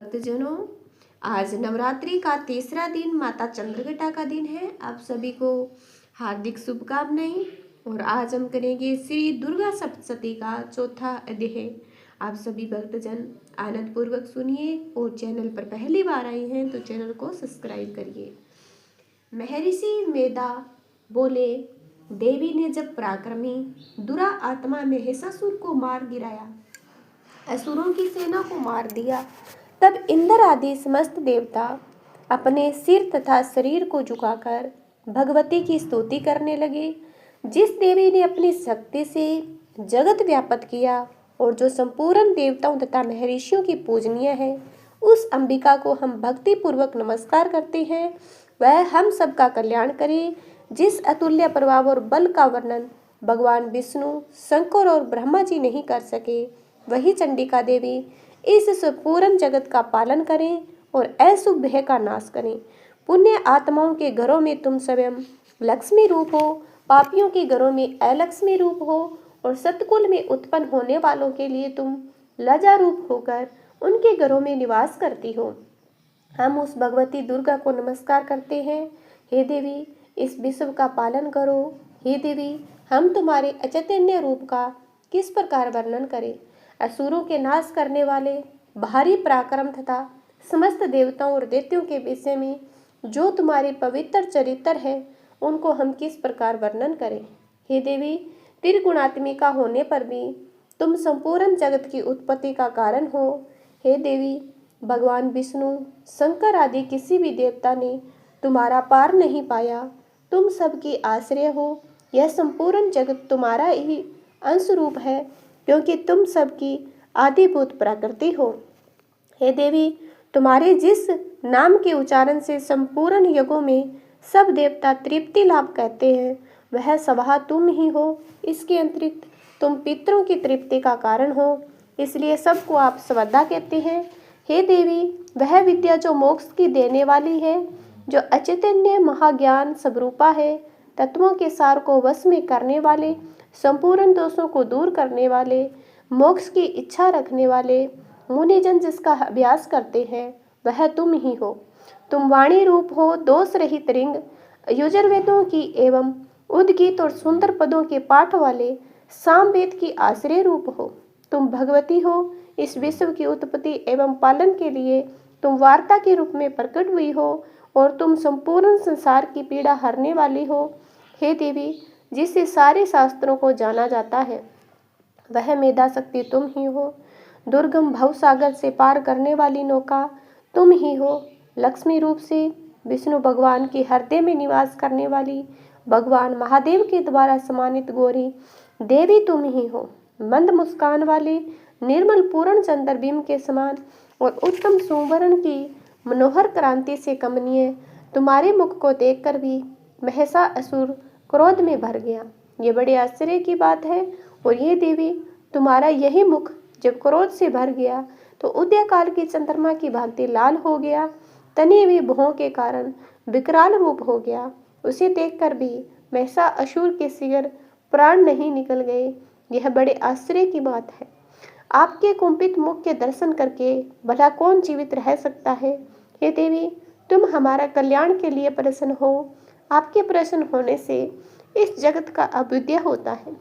भक्तजनों, आज नवरात्रि का तीसरा दिन माता चंद्रघटा का दिन है। आप सभी को हार्दिक शुभकामनाएं। और आज हम करेंगे श्री दुर्गा सप्तशती का चौथा अध्याय। आप सभी भक्तजन आनंद पूर्वक सुनिए और चैनल पर पहली बार आए हैं तो चैनल को सब्सक्राइब करिए। महर्षि मेधा बोले, देवी ने जब पराक्रमी दुरा आत्मा महिषासुर को मार गिराया, असुरों की सेना को मार दिया, तब इंद्र आदि समस्त देवता अपने सिर तथा शरीर को झुकाकर भगवती की स्तुति करने लगे। जिस देवी ने अपनी शक्ति से जगत व्यापत किया और जो संपूर्ण देवताओं तथा महर्षियों की पूजनीय है, उस अंबिका को हम भक्ति पूर्वक नमस्कार करते हैं। वह हम सबका कल्याण करे। जिस अतुल्य प्रभाव और बल का वर्णन भगवान विष्णु, शंकर और ब्रह्मा जी नहीं कर सके, वही चंडिका देवी इस संपूर्ण जगत का पालन करें और अशुभ भय का नाश करें। पुण्य आत्माओं के घरों में तुम स्वयं लक्ष्मी रूप हो, पापियों के घरों में अलक्ष्मी रूप हो और सतकुल में उत्पन्न होने वालों के लिए तुम लज्जा रूप होकर उनके घरों में निवास करती हो। हम उस भगवती दुर्गा को नमस्कार करते हैं। हे देवी, इस विश्व का पालन करो। हे देवी, हम तुम्हारे अचैतन्य रूप का किस प्रकार वर्णन करें। असुरों के नाश करने वाले भारी पराक्रम तथा समस्त देवताओं और दैत्यों के विषय में जो तुम्हारे पवित्र चरित्र है, उनको हम किस प्रकार वर्णन करें। हे देवी, त्रिगुणात्मिका होने पर भी तुम संपूर्ण जगत की उत्पत्ति का कारण हो। हे देवी, भगवान विष्णु, शंकर आदि किसी भी देवता ने तुम्हारा पार नहीं पाया। तुम सबकी आश्रय हो। यह संपूर्ण जगत तुम्हारा ही अंश रूप है, क्योंकि तुम सबकी आदिभूत प्रकृति हो। हे देवी, तुम्हारे जिस नाम के उच्चारण से संपूर्ण युगों में सब देवता तृप्ति लाभ कहते हैं, वह स्वभाव तुम ही हो। इसके अतिरिक्त तुम पितरों की तृप्ति का कारण हो, इसलिए सबको आप श्रद्धा कहते हैं। हे देवी, वह विद्या जो मोक्ष की देने वाली है, जो अचैतन्य महाज्ञान स्वरूपा है, तत्वों के सार को वश में करने वाले, संपूर्ण दोषों को दूर करने वाले, मोक्ष की इच्छा रखने वाले मुनिजन जिसका अभ्यास करते हैं, वह तुम ही हो। तुम वाणी रूप हो, दोष रहित रिंग, यजुर्वेदों की एवं उद्गीत और सुंदर पदों के पाठ वाले सामवेद की आश्रय रूप हो। तुम भगवती हो। इस विश्व की उत्पत्ति एवं पालन के लिए तुम वार्ता के रूप में प्रकट हुई हो और तुम संपूर्ण संसार की पीड़ा हरने वाली हो। हे देवी, जिससे सारे शास्त्रों को जाना जाता है, वह मेधा शक्ति तुम ही हो। दुर्गम भवसागर से पार करने वाली नौका तुम ही हो। लक्ष्मी रूप से विष्णु भगवान के हृदय में निवास करने वाली, भगवान महादेव के द्वारा सम्मानित गौरी देवी तुम ही हो। मंद मुस्कान वाले, निर्मल पूर्ण चंद्रबिंब के समान और उत्तम सुवर्ण की मनोहर क्रांति से कमनीय तुम्हारे मुख को देखकर भी महिषासुर क्रोध में भर गया। ये बड़े आश्चर्य की बात है। और ये देवी, तुम्हारा यही मुख जब क्रोध से भर गया तो उदय काल की चंद्रमा की भांति लाल हो गया, तनी हुई भौं के कारण विकराल रूप हो गया। उसे देखकर भी महिषासुर के शीघ्र प्राण नहीं निकल गए। यह बड़े आश्चर्य की बात है। आपके कुंपित मुख के दर्शन करके भला कौन जीवित रह सकता है। हे देवी, तुम हमारा कल्याण के लिए प्रसन्न हो। आपके प्रसन्न होने से इस जगत का अभ्युदय होता है।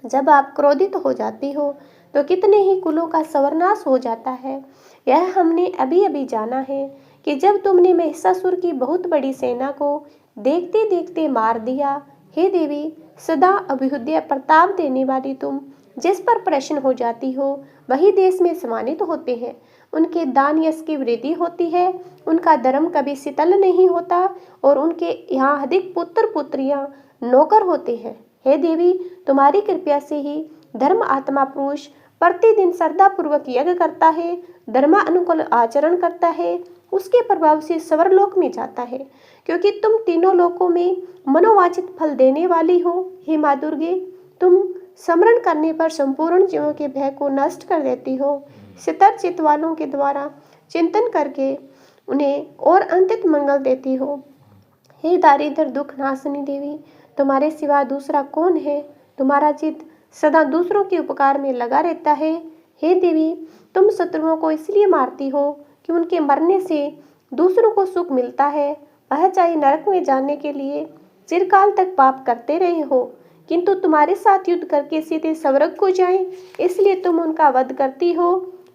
जब आप क्रोधित हो जाती हो तो कितने ही कुलों का सर्वनाश हो जाता है। यह हमने अभी अभी जाना है कि जब तुमने महिषासुर की बहुत बड़ी सेना को देखते देखते मार दिया। हे देवी, सदा अभ्युदय प्रताप देने वाली तुम जिस पर प्रसन्न हो जाती हो, वही देश में सम्मानित होते हैं। उनके दान यश की वृद्धि होती है, उनका धर्म कभी शिथिल नहीं होता और उनके यहाँ अधिक पुत्र पुत्रियां नौकर होते हैं। हे देवी, तुम्हारी कृपा से ही धर्म आत्मा पुरुष प्रतिदिन श्रद्धा पूर्वक यज्ञ करता है, धर्मानुकूल आचरण करता है, उसके प्रभाव से स्वर्गलोक में जाता है, क्योंकि तुम तीनों लोकों में मनोवांछित फल देने वाली हो। हे माँ दुर्गे, तुम स्मरण करने पर संपूर्ण जीवों के भय को नष्ट कर देती हो। सितर चित्त वालों के द्वारा चिंतन करके उन्हें और अंतित मंगल देती हो। हे दारिद्र दुख नाशनी देवी, तुम्हारे सिवा दूसरा कौन है। तुम्हारा चित्त सदा दूसरों के उपकार में लगा रहता है। हे देवी, तुम शत्रुओं को इसलिए मारती हो कि उनके मरने से दूसरों को सुख मिलता है, वह चाहे नरक में जाने के लिए चिरकाल तक पाप करते रहे हो, किंतु तुम्हारे साथ युद्ध करके सीधे स्वर्ग को जाएं, इसलिए तुम उनका वध करती हो।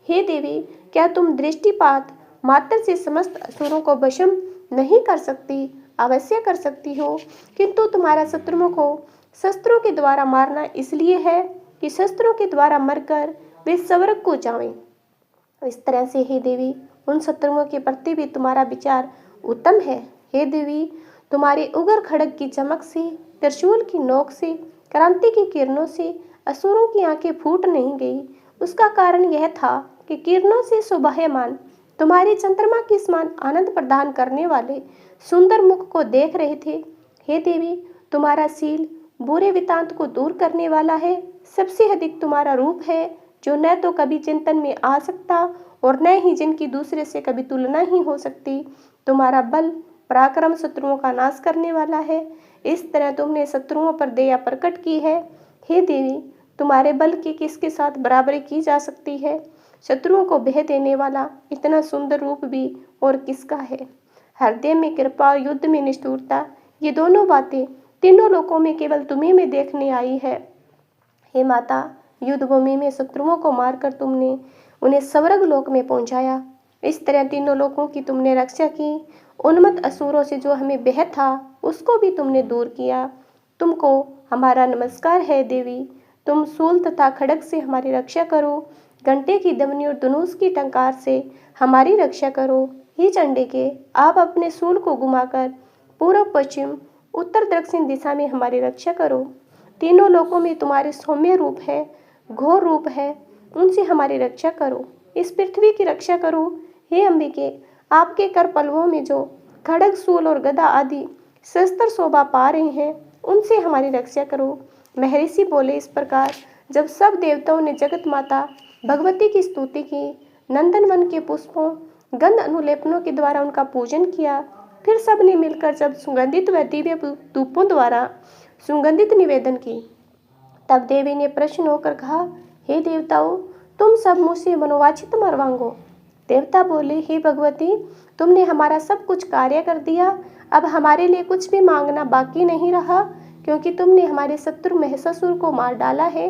हे देवी, क्या तुम दृष्टिपात मात्र से समस्त असुरों को भस्म नहीं कर सकती? अवश्य कर सकती हो, किंतु तुम्हारा शत्रुओं को शस्त्रों के द्वारा मारना इसलिए है कि शस्त्रों के द्वारा मरकर वे स्वर्ग को जाएं। इस तरह से हे देवी, उन शत्रुओं के प्रति भी तुम्हारा विचार उत्तम है। हे देवी, तुम्हारे उग्र खड्ग की चमक से, त्रिशूल की नोक से, क्रांति की किरणों से असुरों की आंखें फूट नहीं गई। उसका कारण यह था कि किरणों से शोभायमान तुम्हारे चंद्रमा के समान आनंद प्रदान करने वाले सुंदर मुख को देख रहे थे। हे देवी, तुम्हारा शील बुरे वृत्तांत को दूर करने वाला है। सबसे अधिक तुम्हारा रूप है, जो न तो कभी चिंतन में आ सकता और न ही जिनकी दूसरे से कभी तुलना ही हो सकती। तुम्हारा बल पराक्रम शत्रुओं का नाश करने वाला है। इस तरह तुमने शत्रुओं पर दया प्रकट की है। हे देवी, तुम्हारे बल की किसके साथ बराबरी की जा सकती है? शत्रुओं को भय देने वाला इतना सुंदर रूप भी और किसका है? हृदय में कृपा, युद्ध में निष्ठुरता, ये दोनों बातें तीनों लोकों में केवल तुम्ही में देखने आई है। हे माता, युद्ध भूमि में शत्रुओं को मारकर तुमने उन्हें स्वर्ग लोक में पहुंचाया। इस तरह तीनों लोकों की तुमने रक्षा की। उन्मत्त असुरों से जो हमें भय था, उसको भी तुमने दूर किया। तुमको हमारा नमस्कार है देवी। तुम शूल तथा खड्ग से हमारी रक्षा करो, घंटे की ध्वनि और धनुष की टंकार से हमारी रक्षा करो। हे चंडिके, आप अपने शूल को घुमाकर पूर्व पश्चिम उत्तर दक्षिण दिशा में हमारी रक्षा करो। तीनों लोकों में तुम्हारे सौम्य रूप है, घोर रूप है, उनसे हमारी रक्षा करो। इस पृथ्वी की रक्षा करो। हे अंबिके, आपके कर पल्लवों में जो खड्ग, शूल और गदा आदि शस्त्र शोभा पा रहे हैं, उनसे हमारी रक्षा करो। महर्षि बोले इस प्रकार जब सब देवताओं ने जगत माता भगवती की स्तुति की, नंदनवन के पुष्पों गंध अनुलेपनों के द्वारा उनका पूजन किया, फिर सब ने मिलकर जब सुगंधित व दिव्य धूपों द्वारा सुगंधित निवेदन की, तब देवी ने प्रसन्न होकर कहा, हे देवताओं, तुम सब मुझसे मनोवांछित वर मांगो। देवता बोले, हे भगवती, तुमने हमारा सब कुछ कार्य कर दिया, अब हमारे लिए कुछ भी मांगना बाकी नहीं रहा, क्योंकि तुमने हमारे शत्रु महिषासुर को मार डाला है।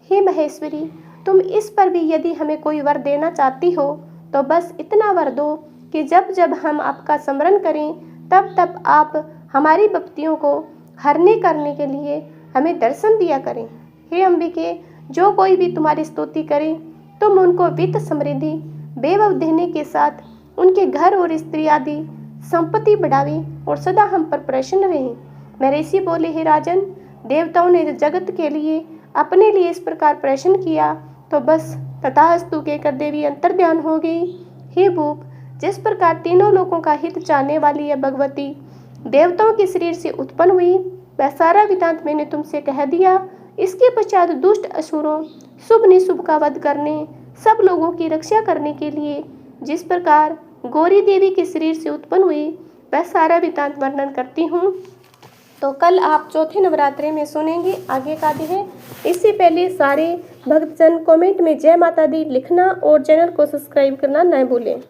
हे महेश्वरी, तुम इस पर भी यदि हमें कोई वर देना चाहती हो तो बस इतना वर दो कि जब जब हम आपका स्मरण करें तब तब आप हमारी विपत्तियों को हरने करने के लिए हमें दर्शन दिया करें। हे अंबिके, जो कोई भी तुम्हारी स्तुति करे तुम उनको वित्त समृद्धि वैभव देने के साथ उनके घर और स्त्री आदि संपत्ति बढ़ावे और सदा हम पर प्रसन्न रहे। महर्षि बोले, हे राजन, देवताओं ने जगत के लिए अपने लिए इस प्रकार प्रसन्न किया तो बस तथास्तु कहकर देवी अंतर्ध्यान हो गई। हे भूप, जिस प्रकार तीनों लोगों का हित चाहने वाली यह भगवती देवताओं के शरीर से उत्पन्न हुई, वह सारा वृत्तांत मैंने तुमसे कह दिया। इसके पश्चात दुष्ट असुरों, शुभ निशुभ का वध करने, सब लोगों की रक्षा करने के लिए जिस प्रकार गौरी देवी के शरीर से उत्पन्न हुई, वह सारा वृत्तांत वर्णन करती हूँ। तो कल आप चौथे नवरात्रे में सुनेंगे आगे का है। इससे पहले सारे भक्तजन कमेंट में जय माता दी लिखना और चैनल को सब्सक्राइब करना न भूलें।